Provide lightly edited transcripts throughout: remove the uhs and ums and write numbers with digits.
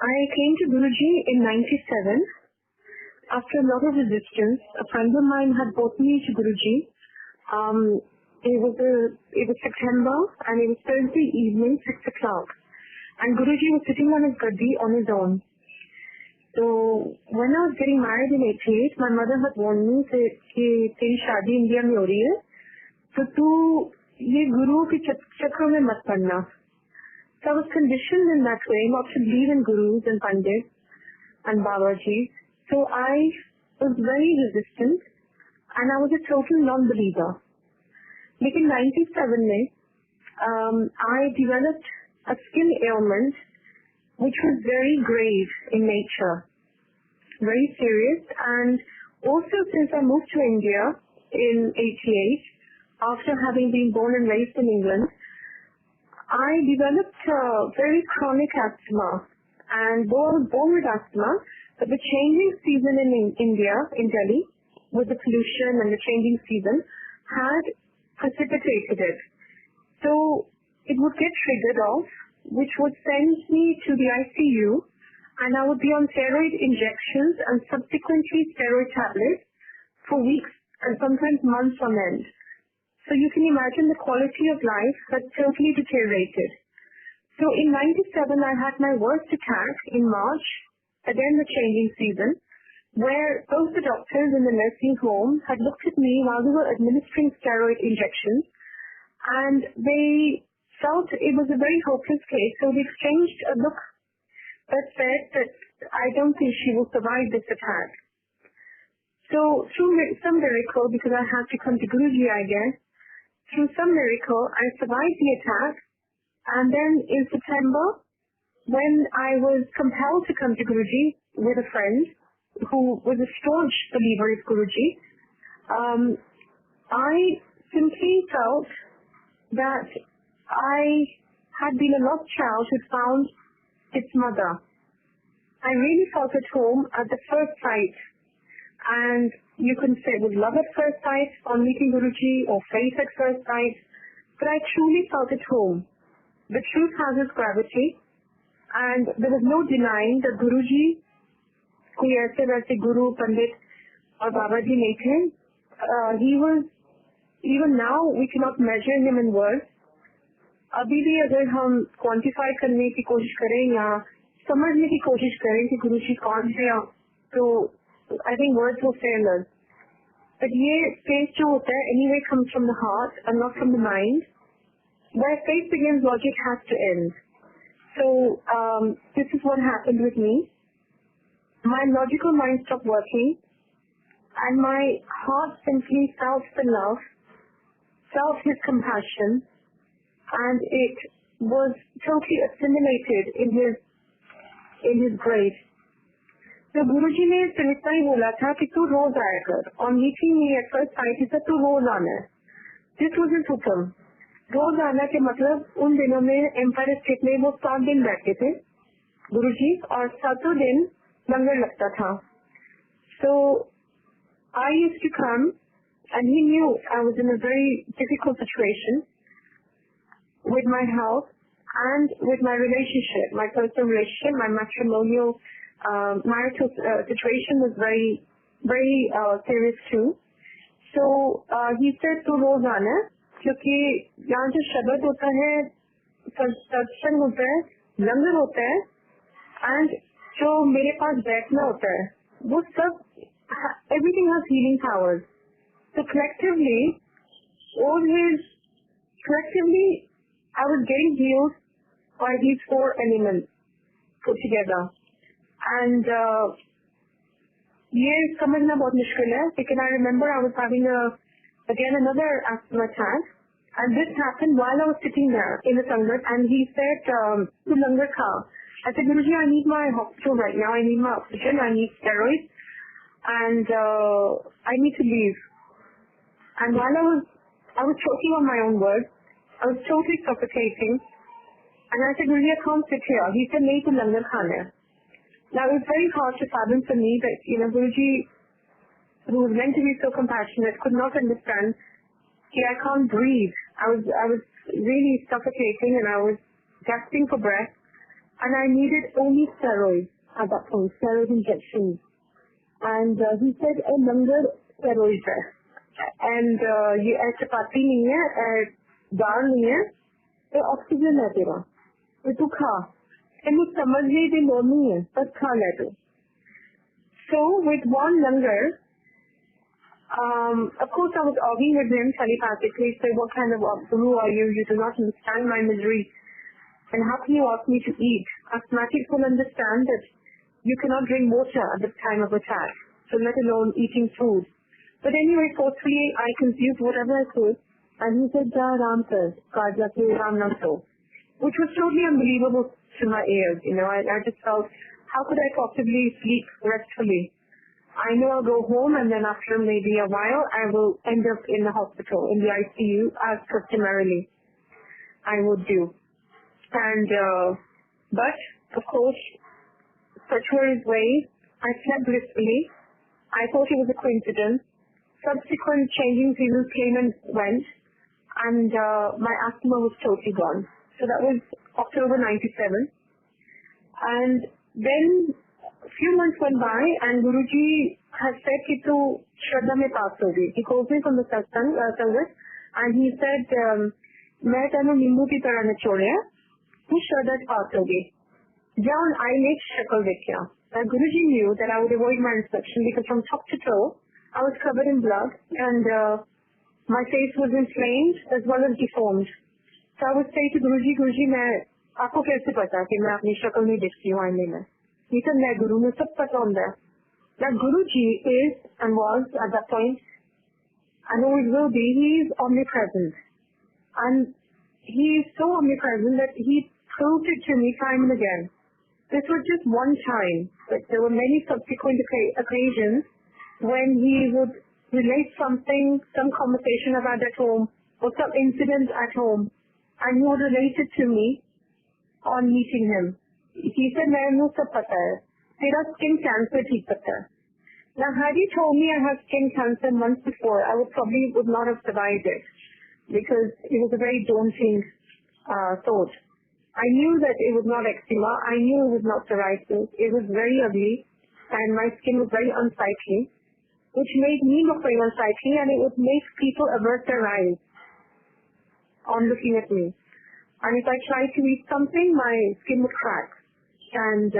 I came to Guruji in 97. After a lot of resistance, a friend of mine had brought me to Guruji. It was September and it was Thursday evening, 6 o'clock. And Guruji was sitting on his gaddi on his own. So when I was getting married in 88, my mother had warned me that तेरी शादी India में हो रही है, तो तू ये गुरु के चक्कर में मत पड़ना. So I was conditioned in that way not to believe in gurus and pandits and Babaji. So I was very resistant and I was a total non-believer. But in 97 में, I developed a skin ailment which was very grave in nature, very serious. And also since I moved to India in 88, after having been born and raised in England, I developed very chronic asthma. And though I was born with asthma, but the changing season in India, in Delhi, with the pollution and the changing season, had precipitated it. So it would get triggered off, which would send me to the ICU, and I would be on steroid injections and subsequently steroid tablets for weeks and sometimes months on end. So you can imagine the quality of life had totally deteriorated. So in 97, I had my worst attack in March, again the changing season, where both the doctors in the nursing home had looked at me while they were administering steroid injections, and they felt it was a very hopeless case. So they exchanged a look that said that I don't think she will survive this attack. So through some miracle, because I had to come to Guruji, I guess, through some miracle, I survived the attack. And then in September, when I was compelled to come to Guruji with a friend who was a staunch believer of Guruji, I simply felt that I had been a lost child who found its mother. I really felt at home at the first sight. And you can say it was love at first sight on meeting Guruji or faith at first sight, but I truly felt at home. The truth has its gravity, and there was no denying that Guruji, कोई ऐसे वैसे Guru, Pandit or Babaji नहीं थे. He was, even now we cannot measure him in words. अभी भी अगर हम quantify करने की कोशिश करें या समझने की कोशिश करें कि गुरुजी कौन थे, तो I think words will fail us. But ये faith जो होता है anyway comes from the heart and not from the mind. Where faith begins, logic has to end. So this is what happened with me. My logical mind stopped working, and my heart simply felt the love, felt his compassion, and it was totally assimilated in his grace. So Guruji ने सिर्फ इतना ही बोला था कि तू रोज आया कर. On meeting me at first sight, he said तू रोज आना है. This was his हुक्म. रोज आना के मतलब उन दिनों में एम्पायर स्टेट में वो 7 दिन बैठते थे गुरुजी, और 7 दिन लंगर लगता था. So I used to come, and he knew I was in a very difficult situation with my health and with my relationship, my personal relationship, my matrimonial marital situation was very, very serious too. So he said to रोज आना, क्योंकि यहाँ जो शब्द होता है, सत्संग होता है, लंगर होता है, and जो मेरे पास बैठना होता है, वो सब everything has healing powers. So collectively I was getting healed by these 4 elements put together. And ये समझना बहुत मुश्किल है, because I remember I was having another asthma attack, and this happened while I was sitting there in the sangat, and he said, "Tu langar kha." I said, "Guruji, I need my hospital right now. I need my oxygen. I need steroids, and I need to leave." And while I was choking on my own words, I was totally suffocating, and I said, "Guruji, I can't sit here." He said, "Nahi, tu langar khana hai." Now it was very hard to fathom for me that, Guruji, who was meant to be so compassionate, could not understand that I can't breathe. I was really suffocating, and I was gasping for breath. and I needed only steroids at that point, steroid injections. And he said, langar steroid hai. And ye chapati nahi hai, dal nahi hai, ye oxygen hai tera. Ye tu kha. And you samajh nahi the nahi hai, but kha le tu. So with one langar, of course I was arguing with him telepathically, say, what kind of guru are you? You do not understand my misery. And how can you ask me to eat? Asthmatics will understand that you cannot drink water at the time of attack, so let alone eating food. But anyway, forcefully I consumed whatever I could, and he said, Ja Ram sir, Kaja ke Ram na so, which was totally unbelievable to my ears. I just felt, how could I possibly sleep restfully? I know I'll go home, and then after maybe a while, I will end up in the hospital, in the ICU, as customarily I would do. And, but, of course, such were his ways. I slept blissfully. I thought it was a coincidence. Subsequent changing seasons came and went, and my asthma was totally gone. So that was October 97. And then a few months went by, and Guruji has said कि तू श्रद्धा में पास होगी. He calls me from the satsang service, and he said, मैं तेनों नींबू की तरह निचोड़िया, तू श्रद्धा पास होगी. Down I made shakal देखिया. Guruji knew that I would avoid my inspection because from top to toe I was covered in blood, and my face was inflamed as well as deformed. So I would say to Guruji, Guruji, मैं आपको कैसे पता कि मैं अपनी शक्ल नहीं दिखती हूँ आईने में? He said, मैं गुरु में सब पता होता है. Now Guruji is and was at that point, and always will be, he is omnipresent. And he is so omnipresent that he proved it to me time and again. This was just one time, but there were many subsequent occasions when he would relate something, some conversation I've had at home, or some incident at home, and he would relate it to me on meeting him. He said, "Mainu sab pata hai. Tera skin cancer theek pata hai." Now, had he told me I have skin cancer months before, I would not have survived it, because it was a very daunting thought. I knew that it was not eczema. I knew it was not psoriasis. It was very ugly, and my skin was very unsightly, which made me look very unsightly, and it would make people avert their eyes on looking at me. And if I tried to eat something, my skin would crack. And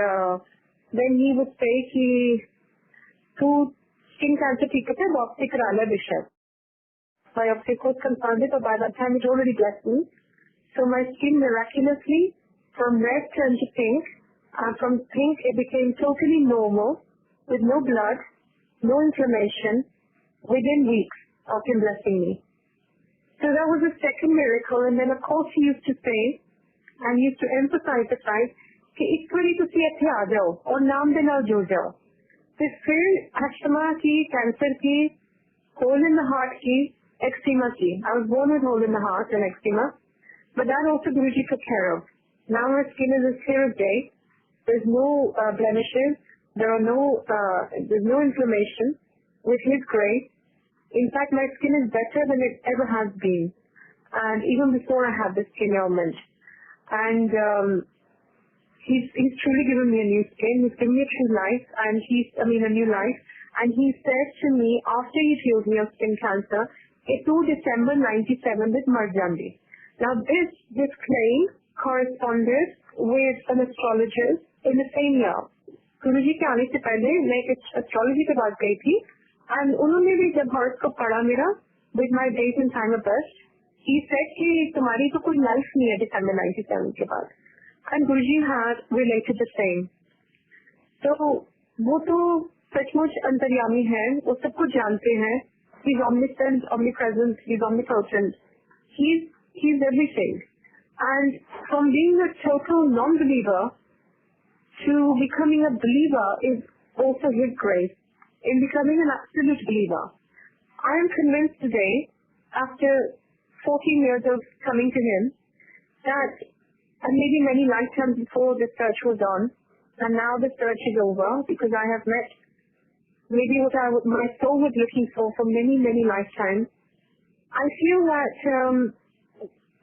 then he would say, "Tu skin cancer theek hai, biopsy kara le bishar." Biopsy was confirmed, but by that time it already blessed me. So my skin miraculously, from red turned to pink, and from pink it became totally normal, with no blood, no inflammation, within weeks of him blessing me. So that was the second miracle. And then of course he used to say, and he used to emphasize the fact, कि एक बारी तुसी इत्थे आ जाओ और नाम दे नाल जुड़ जाओ. तो फिर अस्थमा की, कैंसर की, hole in the heart की, eczema की. I was born with hole in the heart and eczema, but that also Guruji took care of. Now my skin is as clear as day. There's no blemishes. There's no inflammation. With his grace, in fact, my skin is better than it ever has been, and even before I had this skin ailment. And he's truly given me a new skin. He's given me a true life, and a new life. And he said to me after he healed me of skin cancer, "It to December 97 with Marjandi." Now this claim corresponded with an astrologist in the same year. Guruji के आने से पहले मैं एक astrology के पास गई थी, and उन्होंने भी जब horoscope पढ़ा मेरा with my date and time of birth, he said कि तुम्हारी तो कोई life नहीं है December 97 के बाद. And Guruji had related the same. So वो तो सचमुच अंतर्यामी है, वो सब कुछ जानते हैं. He's omniscient, omnipresent, he's omnipotent. He's everything. And from being a total non-believer to becoming a believer is also his grace. In becoming an absolute believer, I am convinced today, after 14 years of coming to him, that, and maybe many lifetimes before the search was on, and now the search is over because I have met maybe what my soul was looking for many, many lifetimes. I feel that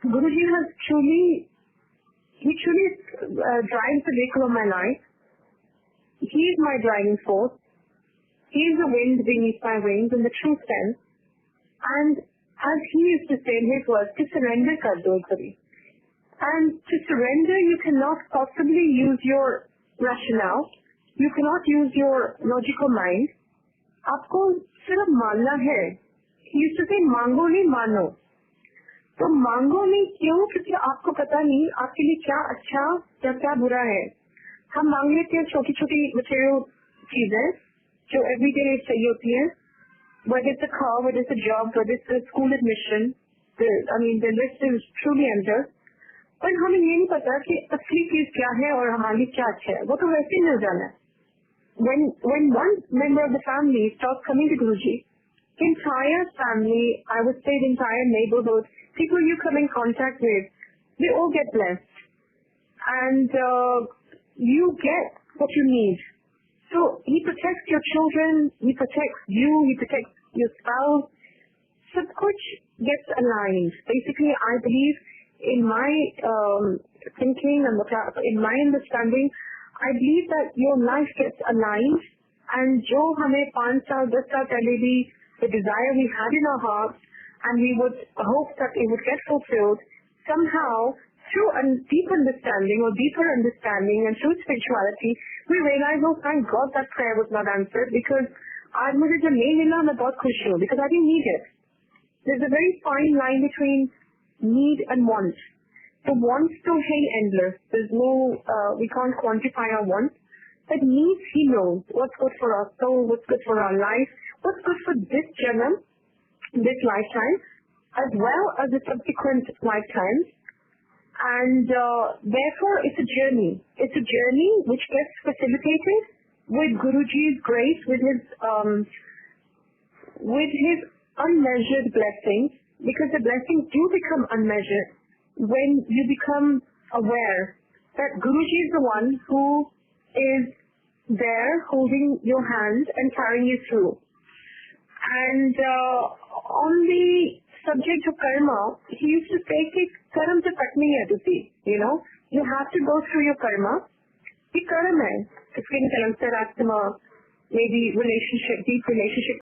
Guruji has truly He truly drives the vehicle of my life. He is my driving force. He is the wind beneath my wings in the true sense. And as he used to say in his words, to surrender kar do kabhi. And to surrender, you cannot possibly use your rationale. You cannot use your logical mind. आपको सिर्फ मानना है. He used to say, मांगो नहीं मानो. तो मांगो नहीं क्यों? क्योंकि आपको पता नहीं आपके लिए क्या अच्छा या क्या बुरा है. हम मांग लेते हैं छोटी छोटी material चीजें जो everyday चाहिए होती हैं. Whether it's a car, whether it's a job, whether it's a school admission, the list is truly endless. पर हमें ये नहीं पता कि असली चीज क्या है और हमारे लिए क्या अच्छा है. वो तो वैसे ही मिल जाना है. When one member of the family starts coming to Guruji, the entire family, I would say the entire neighborhood, people you come in contact with, they all get blessed. And you get what you need. So he protects your children, he protects you, he protects your spouse. Sab kuch gets aligned. Basically, I believe in my thinking and in my understanding, I believe that your life gets aligned, and jo hame 5 saal, 10 saal pehle bhi, the desire we had in our hearts, and we would hope that it would get fulfilled, somehow through a deep understanding or deeper understanding and through spirituality, we realize, oh thank God that prayer was not answered, because aaj mujhe jo nahi mila, main bahut khush hu, because I didn't need it. There's a very fine line between need and want. The wants to hang endless. There's no, we can't quantify our wants. But needs, he knows what's good for our soul, what's good for our life, what's good for this janam, this lifetime, as well as the subsequent lifetimes. And therefore, it's a journey. It's a journey which gets facilitated with Guruji's grace, with his unmeasured blessings, because the blessings do become unmeasured when you become aware that Guruji is the one who is there holding your hand and carrying you through. And on the subject of karma, he used to say, karma se cut nahi hai tusi, you have to go through your karma. Ye karma hai, skin cancer, asthma, maybe relationship, deep relationship